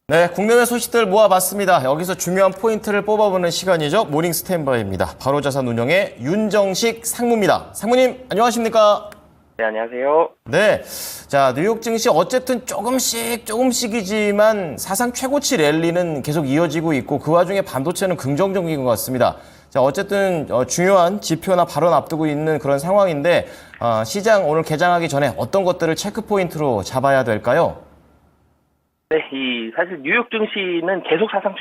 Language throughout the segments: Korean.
네, 국내외 소식들 모아봤습니다. 여기서 중요한 포인트를 뽑아보는 시간이죠. 모닝 스탠바이입니다. 바로자산운용의 윤정식 상무입니다. 상무님, 안녕하십니까? 네, 안녕하세요. 네, 자, 뉴욕 증시 어쨌든 조금씩이지만 사상 최고치 랠리는 계속 이어지고 있고 그 와중에 반도체는 긍정적인 것 같습니다. 자, 어쨌든 중요한 지표나 발언 앞두고 있는 그런 상황인데 시장 오늘 개장하기 전에 어떤 것들을 체크 포인트로 잡아야 될까요? 네, 사실 뉴욕 증시는 계속 사상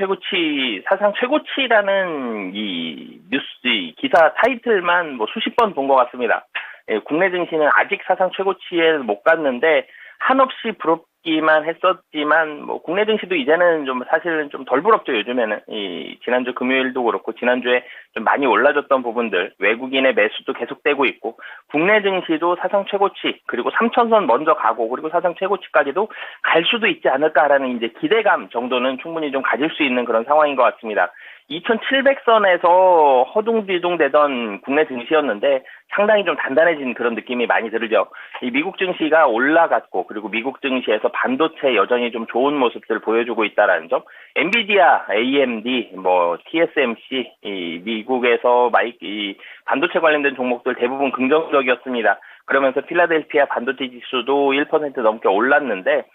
최고치라는 이 뉴스, 이 기사 타이틀만 뭐 수십 번 본 것 같습니다. 예, 국내 증시는 아직 사상 최고치에 못 갔는데 한없이 부럽기만 했었지만 뭐 국내 증시도 이제는 좀 사실은 좀 덜 부럽죠. 요즘에는 이 지난주 금요일도 그렇고 지난주에 좀 많이 올라졌던 부분들 외국인의 매수도 계속되고 있고 국내 증시도 사상 최고치 그리고 3천선 먼저 가고 그리고 사상 최고치까지도 갈 수도 있지 않을까라는 이제 기대감 정도는 충분히 좀 가질 수 있는 그런 상황인 것 같습니다. 2700선에서 허둥지둥되던 국내 증시였는데 상당히 좀 단단해진 그런 느낌이 많이 들죠. 이 미국 증시가 올라갔고 그리고 미국 증시에서 반도체 여전히 좀 좋은 모습들을 보여주고 있다라는 점. 엔비디아, AMD, 뭐 TSMC, 이 미국에서 이 반도체 관련된 종목들 대부분 긍정적이었습니다. 그러면서 필라델피아 반도체 지수도 1% 넘게 올랐는데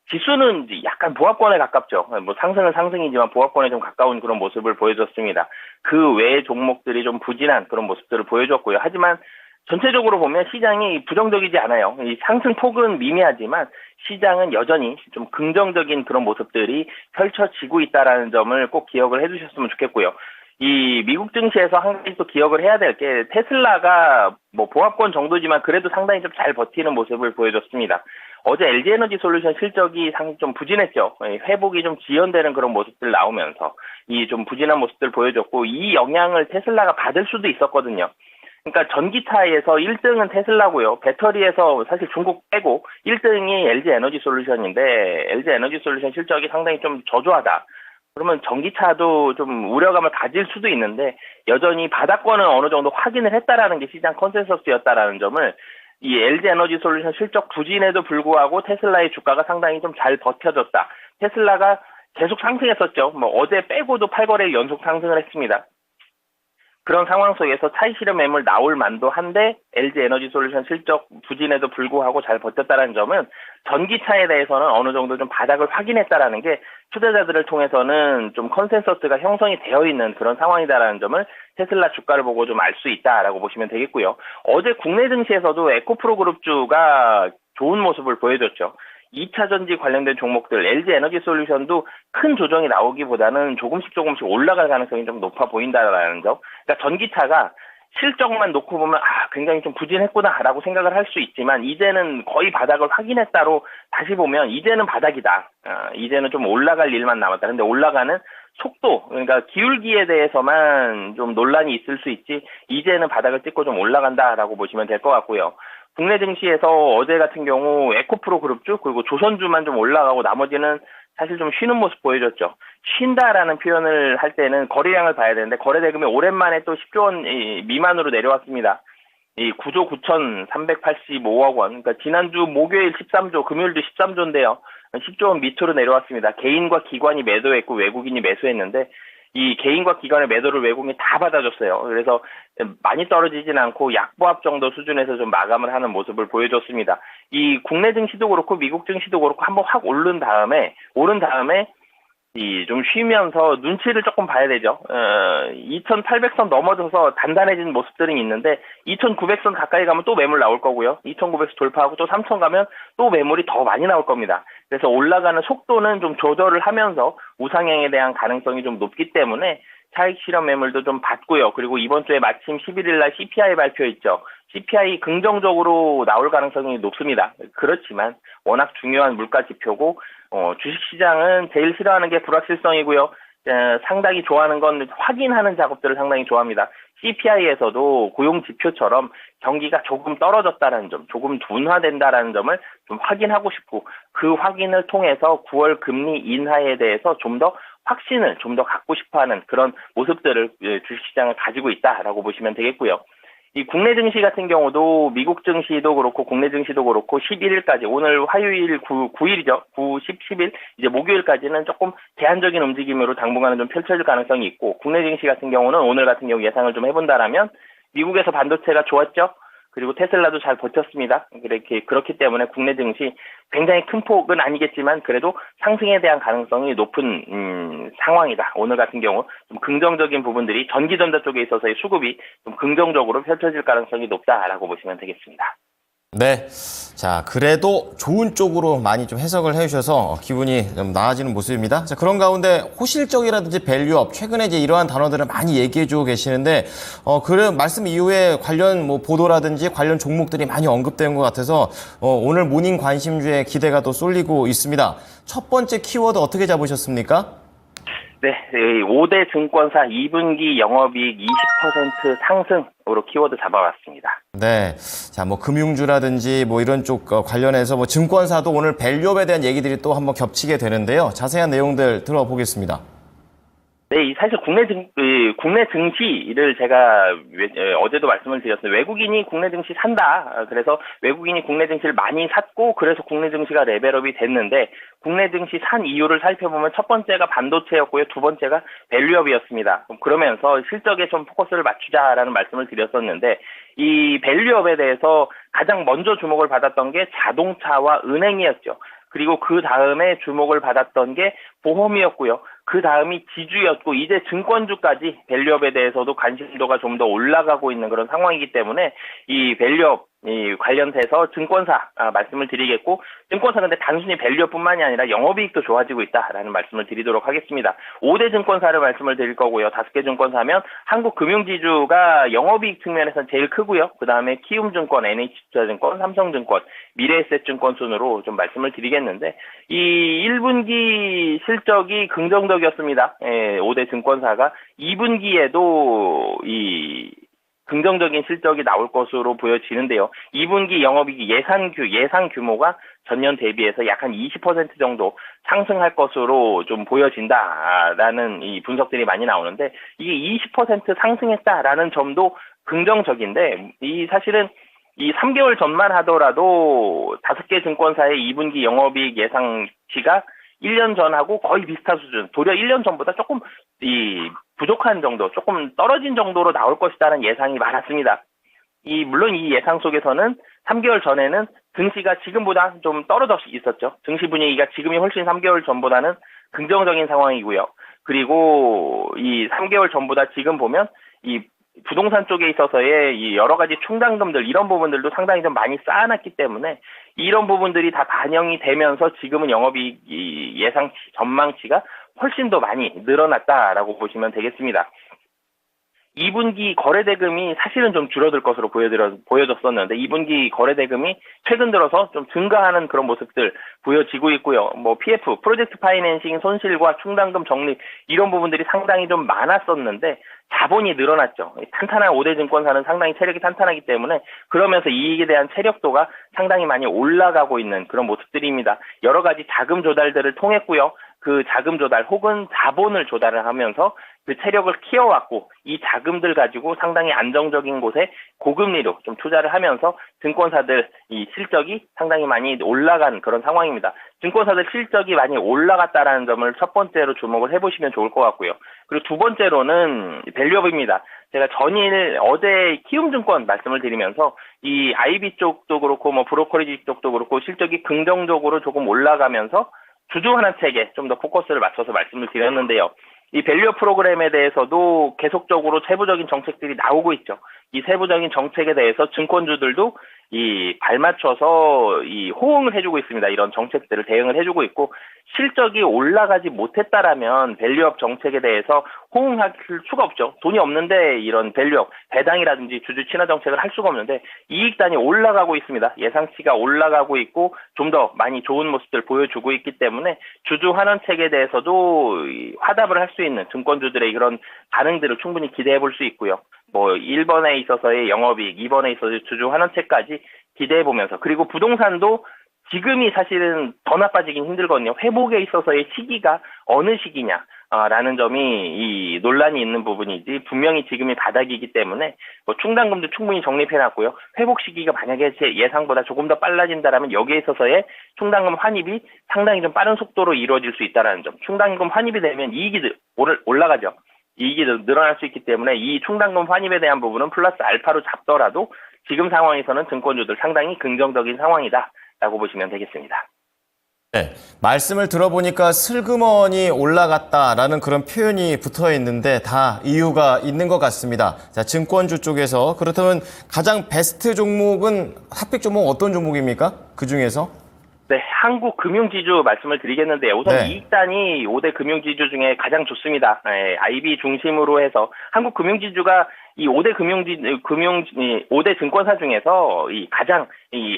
지수는 약간 보합권에 가깝죠. 뭐 상승은 상승이지만 보합권에 좀 가까운 그런 모습을 보여줬습니다. 그 외의 종목들이 좀 부진한 그런 모습들을 보여줬고요. 하지만 전체적으로 보면 시장이 부정적이지 않아요. 이 상승폭은 미미하지만 시장은 여전히 좀 긍정적인 그런 모습들이 펼쳐지고 있다라는 점을 꼭 기억을 해주셨으면 좋겠고요. 이 미국 증시에서 한 가지 또 기억을 해야 될 게 테슬라가 뭐 보합권 정도지만 그래도 상당히 좀 잘 버티는 모습을 보여줬습니다. 어제 LG에너지 솔루션 실적이 상당히 좀 부진했죠. 회복이 좀 지연되는 그런 모습들 나오면서 이 좀 부진한 모습들 보여줬고 이 영향을 테슬라가 받을 수도 있었거든요. 그러니까 전기차에서 1등은 테슬라고요. 배터리에서 사실 중국 빼고 1등이 LG에너지 솔루션인데 LG에너지 솔루션 실적이 상당히 좀 저조하다. 그러면 전기차도 좀 우려감을 가질 수도 있는데 여전히 바닥권은 어느 정도 확인을 했다라는 게 시장 컨센서스였다라는 점을 이 LG에너지 솔루션 실적 부진에도 불구하고 테슬라의 주가가 상당히 좀 잘 버텨줬다. 테슬라가 계속 상승했었죠. 뭐 어제 빼고도 8거래일 연속 상승을 했습니다. 그런 상황 속에서 차익 실현 매물 나올 만도 한데 LG에너지 솔루션 실적 부진에도 불구하고 잘 버텼다는 점은 전기차에 대해서는 어느 정도 좀 바닥을 확인했다라는 게 투자자들을 통해서는 좀 컨센서스가 형성이 되어 있는 그런 상황이다라는 점을 테슬라 주가를 보고 좀 알 수 있다라고 보시면 되겠고요. 어제 국내 증시에서도 에코프로 그룹주가 좋은 모습을 보여줬죠. 2차 전지 관련된 종목들 LG에너지 솔루션도 큰 조정이 나오기보다는 조금씩 올라갈 가능성이 좀 높아 보인다라는 점. 그러니까 전기차가 실적만 놓고 보면 굉장히 좀 부진했구나라고 생각을 할 수 있지만 이제는 거의 바닥을 확인했다로 다시 보면 이제는 바닥이다. 이제는 좀 올라갈 일만 남았다. 근데 올라가는 속도, 그러니까 기울기에 대해서만 좀 논란이 있을 수 있지 이제는 바닥을 찍고 좀 올라간다라고 보시면 될 것 같고요. 국내 증시에서 어제 같은 경우 에코프로 그룹주 그리고 조선주만 좀 올라가고 나머지는 사실 좀 쉬는 모습 보여줬죠. 쉰다라는 표현을 할 때는 거래량을 봐야 되는데 거래 대금이 오랜만에 또 10조 원 미만으로 내려왔습니다. 이 9조 9,385억 원. 그러니까 지난주 목요일 13조, 금요일도 13조인데요. 10조 원 밑으로 내려왔습니다. 개인과 기관이 매도했고 외국인이 매수했는데 이 개인과 기관의 매도를 외국인이 다 받아줬어요. 그래서 많이 떨어지진 않고 약보합 정도 수준에서 좀 마감을 하는 모습을 보여줬습니다. 이 국내 증시도 그렇고 미국 증시도 그렇고 한번 확 오른 다음에 이 좀 쉬면서 눈치를 조금 봐야 되죠. 2,800선 넘어져서 단단해진 모습들은 있는데 2,900선 가까이 가면 또 매물 나올 거고요. 2,900선 돌파하고 또 3,000 가면 또 매물이 더 많이 나올 겁니다. 그래서 올라가는 속도는 좀 조절을 하면서 우상향에 대한 가능성이 좀 높기 때문에 차익 실현 매물도 좀 받고요. 그리고 이번 주에 마침 11일 날 CPI 발표 있죠. CPI 긍정적으로 나올 가능성이 높습니다. 그렇지만 워낙 중요한 물가 지표고 주식시장은 제일 싫어하는 게 불확실성이고요. 상당히 좋아하는 건 확인하는 작업들을 상당히 좋아합니다. CPI에서도 고용 지표처럼 경기가 조금 떨어졌다는 점, 조금 둔화된다라는 점을 좀 확인하고 싶고 그 확인을 통해서 9월 금리 인하에 대해서 좀 더 확신을 좀 더 갖고 싶어하는 그런 모습들을 주식시장을 가지고 있다라고 보시면 되겠고요. 이 국내 증시 같은 경우도 미국 증시도 그렇고 국내 증시도 그렇고 11일까지 오늘 화요일 9일이죠. 9, 10, 11 이제 목요일까지는 조금 제한적인 움직임으로 당분간은 좀 펼쳐질 가능성이 있고 국내 증시 같은 경우는 오늘 같은 경우 예상을 좀 해본다라면 미국에서 반도체가 좋았죠. 그리고 테슬라도 잘 버텼습니다. 그렇기 때문에 국내 증시 굉장히 큰 폭은 아니겠지만 그래도 상승에 대한 가능성이 높은 상황이다. 오늘 같은 경우 좀 긍정적인 부분들이 전기전자 쪽에 있어서의 수급이 좀 긍정적으로 펼쳐질 가능성이 높다라고 보시면 되겠습니다. 네. 자, 그래도 좋은 쪽으로 많이 좀 해석을 해주셔서 기분이 좀 나아지는 모습입니다. 자, 그런 가운데 호실적이라든지 밸류업, 최근에 이제 이러한 단어들을 많이 얘기해주고 계시는데, 그 말씀 이후에 관련 뭐 보도라든지 관련 종목들이 많이 언급된 것 같아서, 오늘 모닝 관심주에 기대가 또 쏠리고 있습니다. 첫 번째 키워드 어떻게 잡으셨습니까? 네, 5대 증권사 2분기 영업이익 20% 상승으로 키워드 잡아왔습니다. 네. 자, 뭐 금융주라든지 뭐 이런 쪽 관련해서 뭐 증권사도 오늘 밸류업에 대한 얘기들이 또 한번 겹치게 되는데요. 자세한 내용들 들어보겠습니다. 네, 사실 국내 증시를 제가 어제도 말씀을 드렸어요. 외국인이 국내 증시 산다. 그래서 외국인이 국내 증시를 많이 샀고, 그래서 국내 증시가 레벨업이 됐는데, 국내 증시 산 이유를 살펴보면 첫 번째가 반도체였고요. 두 번째가 밸류업이었습니다. 그러면서 실적에 좀 포커스를 맞추자라는 말씀을 드렸었는데, 이 밸류업에 대해서 가장 먼저 주목을 받았던 게 자동차와 은행이었죠. 그리고 그 다음에 주목을 받았던 게 보험이었고요. 그 다음이 지주였고 이제 증권주까지 밸류업에 대해서도 관심도가 좀 더 올라가고 있는 그런 상황이기 때문에 이 밸류업 관련돼서 증권사 말씀을 드리겠고 증권사 근데 단순히 밸류업뿐만이 아니라 영업이익도 좋아지고 있다라는 말씀을 드리도록 하겠습니다. 5대 증권사를 말씀을 드릴 거고요. 5개 증권사면 한국금융지주가 영업이익 측면에서는 제일 크고요. 그 다음에 키움증권, NH투자증권, 삼성증권, 미래에셋증권 순으로 좀 말씀을 드리겠는데 이 1분기 실적이 긍정적이었습니다. 5대 증권사가 2분기에도 이 긍정적인 실적이 나올 것으로 보여지는데요. 2분기 영업이익 예상 규모가 전년 대비해서 약 한 20% 정도 상승할 것으로 좀 보여진다라는 이 분석들이 많이 나오는데 이게 20% 상승했다라는 점도 긍정적인데 이 사실은 이 3개월 전만 하더라도 5개 증권사의 2분기 영업이익 예상치가 1년 전하고 거의 비슷한 수준, 도리어 1년 전보다 조금 부족한 정도, 조금 떨어진 정도로 나올 것이라는 예상이 많았습니다. 물론 이 예상 속에서는 3개월 전에는 증시가 지금보다 좀 떨어져 있었죠. 증시 분위기가 지금이 훨씬 3개월 전보다는 긍정적인 상황이고요. 그리고 이 3개월 전보다 지금 보면 이 부동산 쪽에 있어서의 이 여러 가지 충당금들 이런 부분들도 상당히 좀 많이 쌓아놨기 때문에 이런 부분들이 다 반영이 되면서 지금은 영업이익 예상치 전망치가 훨씬 더 많이 늘어났다라고 보시면 되겠습니다. 2분기 거래대금이 사실은 좀 줄어들 것으로 보여졌었는데 2분기 거래대금이 최근 들어서 좀 증가하는 그런 모습들 보여지고 있고요. 뭐 PF, 프로젝트 파이낸싱 손실과 충당금 적립 이런 부분들이 상당히 좀 많았었는데 자본이 늘어났죠. 탄탄한 5대 증권사는 상당히 체력이 탄탄하기 때문에 그러면서 이익에 대한 체력도가 상당히 많이 올라가고 있는 그런 모습들입니다. 여러 가지 자금 조달들을 통했고요. 그 자금 조달 혹은 자본을 조달을 하면서 그 체력을 키워왔고 이 자금들 가지고 상당히 안정적인 곳에 고금리로 좀 투자를 하면서 증권사들 이 실적이 상당히 많이 올라간 그런 상황입니다. 증권사들 실적이 많이 올라갔다라는 점을 첫 번째로 주목을 해보시면 좋을 것 같고요. 그리고 두 번째로는 밸류업입니다. 제가 전일 어제 키움증권 말씀을 드리면서 이 IB 쪽도 그렇고 뭐 브로커리지 쪽도 그렇고 실적이 긍정적으로 조금 올라가면서 주주 환원 체계 좀 더 포커스를 맞춰서 말씀을 드렸는데요. 이 밸류업 프로그램에 대해서도 계속적으로 세부적인 정책들이 나오고 있죠. 이 세부적인 정책에 대해서 증권주들도 이 발맞춰서 이 호응을 해주고 있습니다. 이런 정책들을 대응을 해주고 있고 실적이 올라가지 못했다라면 밸류업 정책에 대해서 호응할 수가 없죠. 돈이 없는데 이런 밸류업 배당이라든지 주주 친화 정책을 할 수가 없는데 이익단이 올라가고 있습니다. 예상치가 올라가고 있고 좀 더 많이 좋은 모습들 보여주고 있기 때문에 주주 환원책에 대해서도 화답을 할 수 있는 증권주들의 그런 반응들을 충분히 기대해 볼 수 있고요. 뭐 1번에 있어서의 영업이익, 2번에 있어서의 주주 환원책까지 기대해 보면서 그리고 부동산도 지금이 사실은 더 나빠지긴 힘들거든요. 회복에 있어서의 시기가 어느 시기냐. 라는 점이 이 논란이 있는 부분이지 분명히 지금이 바닥이기 때문에 뭐 충당금도 충분히 적립해놨고요. 회복 시기가 만약에 제 예상보다 조금 더 빨라진다라면 여기에 있어서의 충당금 환입이 상당히 좀 빠른 속도로 이루어질 수 있다는 점. 충당금 환입이 되면 이익이 올라가죠. 이익이 늘어날 수 있기 때문에 이 충당금 환입에 대한 부분은 플러스 알파로 잡더라도 지금 상황에서는 증권주들 상당히 긍정적인 상황이다라고 보시면 되겠습니다. 네, 말씀을 들어보니까 슬그머니 올라갔다라는 그런 표현이 붙어 있는데 다 이유가 있는 것 같습니다. 자, 증권주 쪽에서 그렇다면 가장 베스트 종목은 핫픽 종목 어떤 종목입니까? 그 중에서? 네, 한국 금융지주 말씀을 드리겠는데요. 우선 네. 이익단이 5대 금융지주 중에 가장 좋습니다. IB 중심으로 해서 한국 금융지주가 이 5대 5대 증권사 중에서 이 가장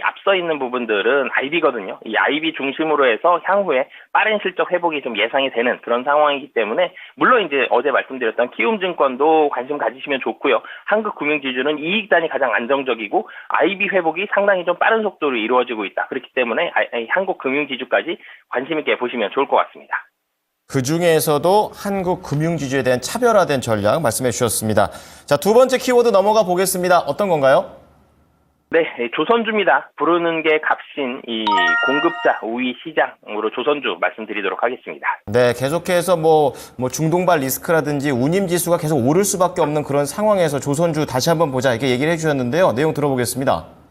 앞서 있는 부분들은 IB거든요. 이 IB 중심으로 해서 향후에 빠른 실적 회복이 좀 예상이 되는 그런 상황이기 때문에 물론 이제 어제 말씀드렸던 키움증권도 관심 가지시면 좋고요. 한국 금융지주는 이익단이 가장 안정적이고 IB 회복이 상당히 좀 빠른 속도로 이루어지고 있다. 그렇기 때문에 한국 금융지주까지 관심 있게 보시면 좋을 것 같습니다. 그 중에서도 한국 금융지주에 대한 차별화된 전략 말씀해 주셨습니다. 자, 두 번째 키워드 넘어가 보겠습니다. 어떤 건가요? 네, 조선주입니다. 부르는 게 값인 이 공급자 우위 시장으로 조선주 말씀드리도록 하겠습니다. 네, 계속해서 뭐 중동발 리스크라든지 운임 지수가 계속 오를 수밖에 없는 그런 상황에서 조선주 다시 한번 보자 이렇게 얘기를 해주셨는데요. 내용 들어보겠습니다.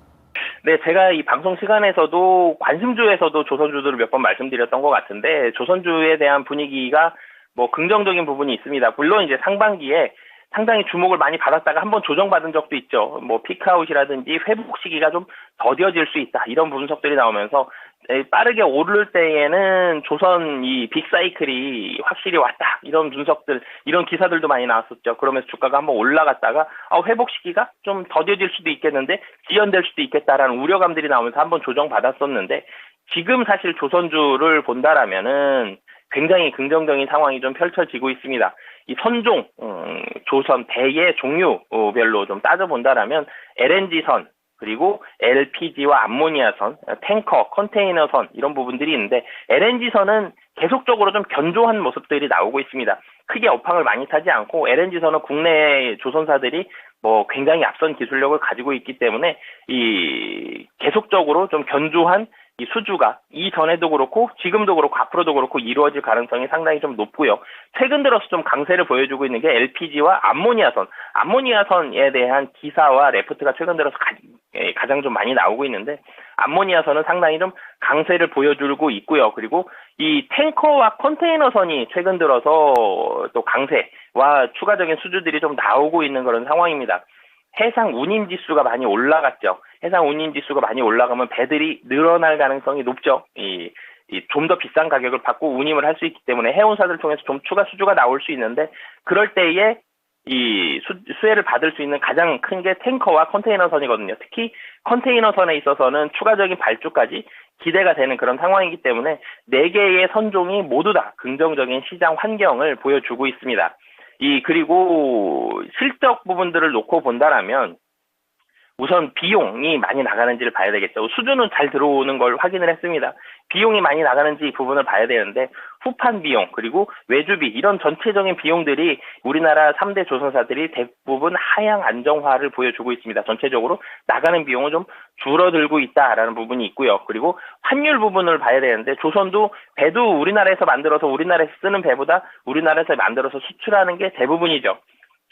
네, 제가 이 방송 시간에서도 관심주에서도 조선주들을 몇 번 말씀드렸던 것 같은데 조선주에 대한 분위기가 뭐 긍정적인 부분이 있습니다. 물론 이제 상반기에 상당히 주목을 많이 받았다가 한번 조정받은 적도 있죠. 뭐 피크아웃이라든지 회복 시기가 좀 더뎌질 수 있다. 이런 분석들이 나오면서 빠르게 오를 때에는 조선 이 빅사이클이 확실히 왔다. 이런 분석들, 이런 기사들도 많이 나왔었죠. 그러면서 주가가 한번 올라갔다가 회복 시기가 좀 더뎌질 수도 있겠는데 지연될 수도 있겠다라는 우려감들이 나오면서 한번 조정받았었는데 지금 사실 조선주를 본다라면은 굉장히 긍정적인 상황이 좀 펼쳐지고 있습니다. 이 선종, 조선 대의 종류별로 좀 따져본다라면 LNG선, 그리고 LPG와 암모니아선, 탱커, 컨테이너선 이런 부분들이 있는데 LNG선은 계속적으로 좀 견조한 모습들이 나오고 있습니다. 크게 업황을 많이 타지 않고 LNG선은 국내 조선사들이 뭐 굉장히 앞선 기술력을 가지고 있기 때문에 이 계속적으로 좀 견조한 이 수주가 이전에도 그렇고 지금도 그렇고 앞으로도 그렇고 이루어질 가능성이 상당히 좀 높고요. 최근 들어서 좀 강세를 보여주고 있는 게 LPG와 암모니아선에 대한 기사와 레포트가 최근 들어서 가장 좀 많이 나오고 있는데 암모니아선은 상당히 좀 강세를 보여주고 있고요. 그리고 이 탱커와 컨테이너선이 최근 들어서 또 강세와 추가적인 수주들이 좀 나오고 있는 그런 상황입니다. 해상 운임 지수가 많이 올라갔죠. 해상 운임 지수가 많이 올라가면 배들이 늘어날 가능성이 높죠. 좀 더 비싼 가격을 받고 운임을 할 수 있기 때문에 해운사들 통해서 좀 추가 수주가 나올 수 있는데 그럴 때에 이 수혜를 받을 수 있는 가장 큰 게 탱커와 컨테이너선이거든요. 특히 컨테이너선에 있어서는 추가적인 발주까지 기대가 되는 그런 상황이기 때문에 4개의 선종이 모두 다 긍정적인 시장 환경을 보여주고 있습니다. 그리고 실적 부분들을 놓고 본다라면 우선 비용이 많이 나가는지를 봐야 되겠죠. 수주는 잘 들어오는 걸 확인을 했습니다. 비용이 많이 나가는지 이 부분을 봐야 되는데 후판 비용 그리고 외주비 이런 전체적인 비용들이 우리나라 3대 조선사들이 대부분 하향 안정화를 보여주고 있습니다. 전체적으로 나가는 비용은 좀 줄어들고 있다라는 부분이 있고요. 그리고 환율 부분을 봐야 되는데 조선도 배도 우리나라에서 만들어서 우리나라에서 쓰는 배보다 우리나라에서 만들어서 수출하는 게 대부분이죠.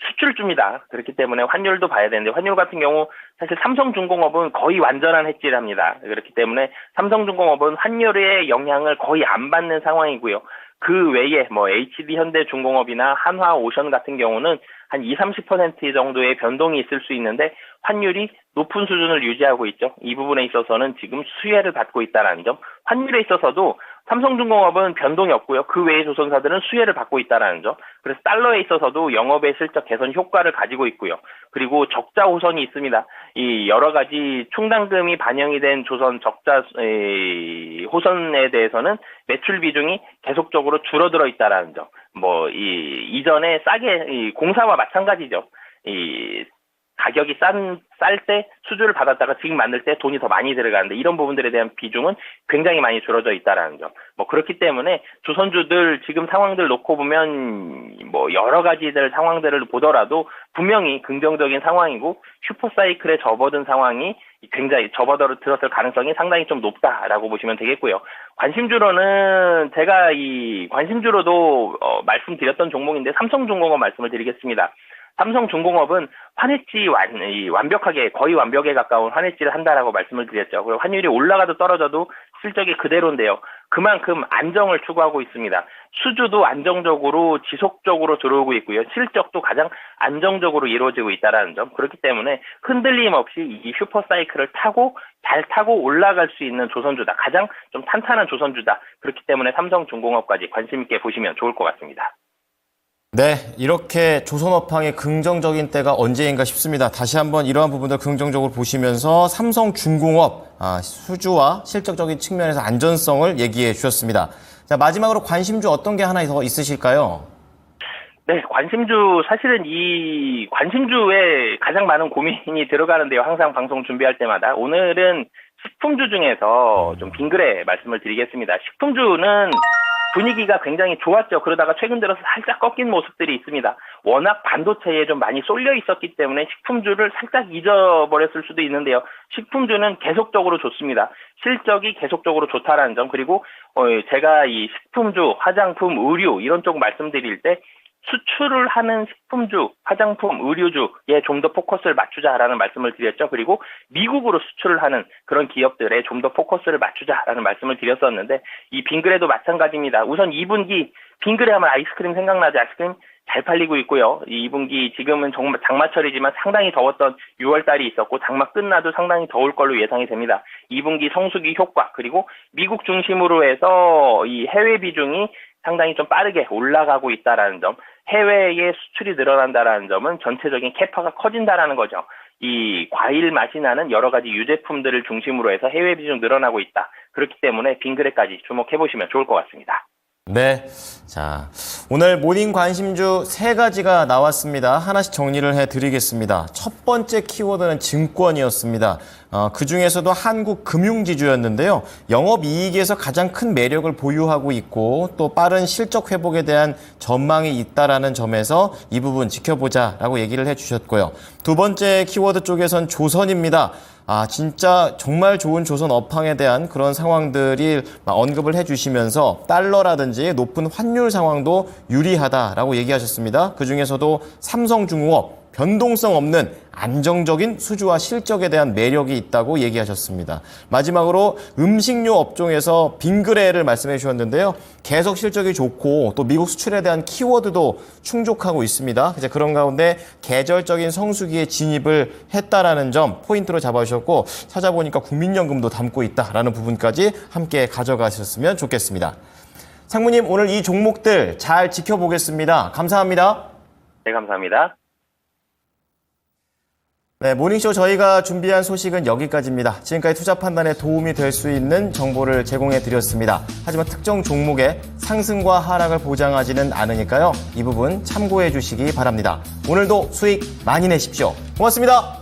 수출주입니다. 그렇기 때문에 환율도 봐야 되는데 환율 같은 경우 사실 삼성중공업은 거의 완전한 해지를 합니다. 그렇기 때문에 삼성중공업은 환율의 영향을 거의 안 받는 상황이고요. 그 외에 뭐 HD현대중공업이나 한화오션 같은 경우는 한 20-30% 정도의 변동이 있을 수 있는데 환율이 높은 수준을 유지하고 있죠. 이 부분에 있어서는 지금 수혜를 받고 있다는 점. 환율에 있어서도 삼성중공업은 변동이 없고요. 그 외의 조선사들은 수혜를 받고 있다는 점. 그래서 달러에 있어서도 영업의 실적 개선 효과를 가지고 있고요. 그리고 적자 호선이 있습니다. 이 여러 가지 충당금이 반영이 된 조선 적자 호선에 대해서는 매출 비중이 계속적으로 줄어들어 있다는 점. 이전에 싸게 공사와 마찬가지죠. 가격이 쌀 때 수주를 받았다가 지금 만들 때 돈이 더 많이 들어가는데 이런 부분들에 대한 비중은 굉장히 많이 줄어져 있다라는 점. 뭐 그렇기 때문에 조선주들 지금 상황들 놓고 보면 뭐 여러 가지들 상황들을 보더라도 분명히 긍정적인 상황이고 슈퍼사이클에 접어든 상황이 굉장히 접어들었을 가능성이 상당히 좀 높다라고 보시면 되겠고요. 관심주로는 제가 이 관심주로도 말씀드렸던 종목인데 삼성중공업 말씀을 드리겠습니다. 삼성중공업은 환해지 완벽하게 거의 완벽에 가까운 환해지를 한다라고 말씀을 드렸죠. 그리고 환율이 올라가도 떨어져도 실적이 그대로인데요. 그만큼 안정을 추구하고 있습니다. 수주도 안정적으로 지속적으로 들어오고 있고요. 실적도 가장 안정적으로 이루어지고 있다는 점. 그렇기 때문에 흔들림 없이 이 슈퍼사이클을 잘 타고 올라갈 수 있는 조선주다. 가장 좀 탄탄한 조선주다. 그렇기 때문에 삼성중공업까지 관심 있게 보시면 좋을 것 같습니다. 네, 이렇게 조선업황의 긍정적인 때가 언제인가 싶습니다. 다시 한번 이러한 부분들 긍정적으로 보시면서 삼성중공업 수주와 실적적인 측면에서 안전성을 얘기해 주셨습니다. 자, 마지막으로 관심주 어떤 게 하나 더 있으실까요? 네, 관심주, 사실은 이 관심주에 가장 많은 고민이 들어가는데요. 항상 방송 준비할 때마다. 오늘은 식품주 중에서 좀 빙그레 말씀을 드리겠습니다. 식품주는 분위기가 굉장히 좋았죠. 그러다가 최근 들어서 살짝 꺾인 모습들이 있습니다. 워낙 반도체에 좀 많이 쏠려 있었기 때문에 식품주를 살짝 잊어버렸을 수도 있는데요. 식품주는 계속적으로 좋습니다. 실적이 계속적으로 좋다라는 점, 그리고 제가 이 식품주, 화장품, 의류 이런 쪽 말씀드릴 때 수출을 하는 식품주, 화장품, 의류주에 좀 더 포커스를 맞추자라는 말씀을 드렸죠. 그리고 미국으로 수출을 하는 그런 기업들에 좀 더 포커스를 맞추자라는 말씀을 드렸었는데 이 빙그레도 마찬가지입니다. 우선 2분기 빙그레 하면 아이스크림 생각나지? 아이스크림 잘 팔리고 있고요. 2분기 지금은 정말 장마철이지만 상당히 더웠던 6월달이 있었고 장마 끝나도 상당히 더울 걸로 예상이 됩니다. 2분기 성수기 효과 그리고 미국 중심으로 해서 이 해외 비중이 상당히 좀 빠르게 올라가고 있다라는 점, 해외에 수출이 늘어난다라는 점은 전체적인 캐파가 커진다라는 거죠. 이 과일 맛이 나는 여러 가지 유제품들을 중심으로 해서 해외 비중 늘어나고 있다. 그렇기 때문에 빙그레까지 주목해 보시면 좋을 것 같습니다. 네. 자, 오늘 모닝 관심주 3가지가 나왔습니다. 하나씩 정리를 해드리겠습니다. 첫 번째 키워드는 증권이었습니다. 그 중에서도 한국 금융지주였는데요. 영업이익에서 가장 큰 매력을 보유하고 있고 또 빠른 실적 회복에 대한 전망이 있다라는 점에서 이 부분 지켜보자라고 얘기를 해주셨고요. 두 번째 키워드 쪽에선 조선입니다. 진짜 정말 좋은 조선 업황에 대한 그런 상황들이 언급을 해주시면서 달러라든지 높은 환율 상황도 유리하다라고 얘기하셨습니다. 그중에서도 삼성중공업 변동성 없는 안정적인 수주와 실적에 대한 매력이 있다고 얘기하셨습니다. 마지막으로 음식료 업종에서 빙그레를 말씀해 주셨는데요. 계속 실적이 좋고 또 미국 수출에 대한 키워드도 충족하고 있습니다. 이제 그런 가운데 계절적인 성수기에 진입을 했다라는 점 포인트로 잡아주셨고 찾아보니까 국민연금도 담고 있다라는 부분까지 함께 가져가셨으면 좋겠습니다. 상무님, 오늘 이 종목들 잘 지켜보겠습니다. 감사합니다. 네, 감사합니다. 네, 모닝쇼 저희가 준비한 소식은 여기까지입니다. 지금까지 투자 판단에 도움이 될 수 있는 정보를 제공해 드렸습니다. 하지만 특정 종목의 상승과 하락을 보장하지는 않으니까요. 이 부분 참고해 주시기 바랍니다. 오늘도 수익 많이 내십시오. 고맙습니다.